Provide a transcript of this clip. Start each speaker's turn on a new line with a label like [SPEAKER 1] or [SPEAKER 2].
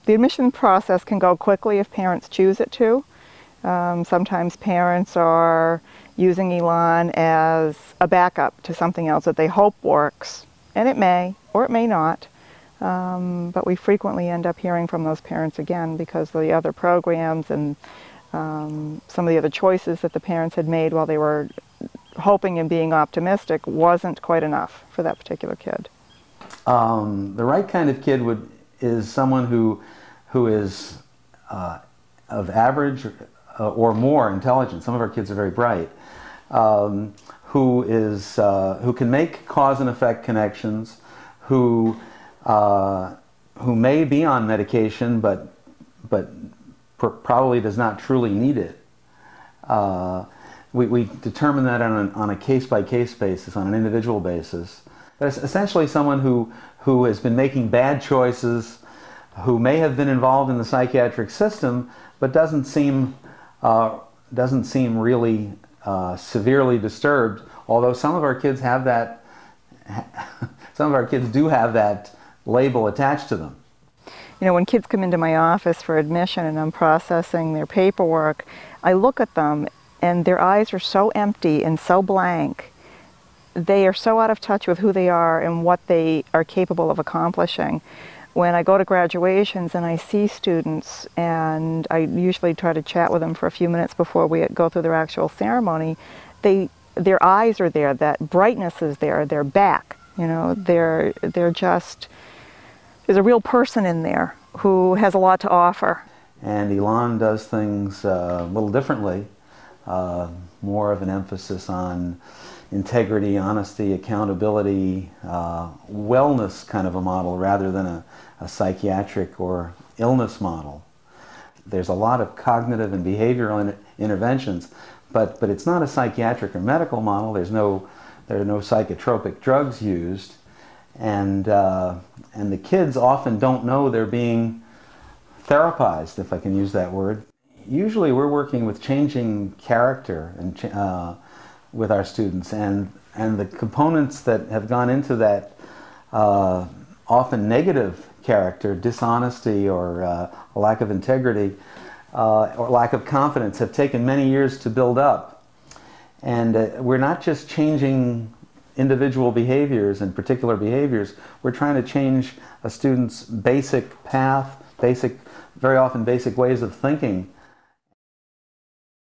[SPEAKER 1] The admission process can go quickly if parents choose it to. Sometimes parents are using Elan as a backup to something else that they hope works, and it may, or it may not. But we frequently end up hearing from those parents again because the other programs and some of the other choices that the parents had made while they were hoping and being optimistic wasn't quite enough for that particular kid.
[SPEAKER 2] The right kind of kid is someone who is of average or more intelligence. Some of our kids are very bright. Who can make cause and effect connections, who may be on medication but probably does not truly need it. We determine that on a case-by-case basis, on an individual basis. That's essentially someone who has been making bad choices, who may have been involved in the psychiatric system, but doesn't seem really severely disturbed. Although some of our kids have that, some of our kids do have that label attached to them.
[SPEAKER 1] You know, when kids come into my office for admission and I'm processing their paperwork, I look at them and their eyes are so empty and so blank. They are so out of touch with who they are and what they are capable of accomplishing. When I go to graduations and I see students, and I usually try to chat with them for a few minutes before we go through their actual ceremony, their eyes are there, that brightness is there, they're back. You know, they're just, there's a real person in there who has a lot to offer.
[SPEAKER 2] And Elan does things a little differently, more of an emphasis on integrity, honesty, accountability, wellness kind of a model rather than a psychiatric or illness model. There's a lot of cognitive and behavioral interventions, but it's not a psychiatric or medical model. There are no psychotropic drugs used, and the kids often don't know they're being therapized, if I can use that word. Usually we're working with changing character and with our students, and the components that have gone into that often negative character, dishonesty or a lack of integrity or lack of confidence, have taken many years to build up. And we're not just changing individual behaviors and particular behaviors, we're trying to change a student's basic path, very often basic ways of thinking,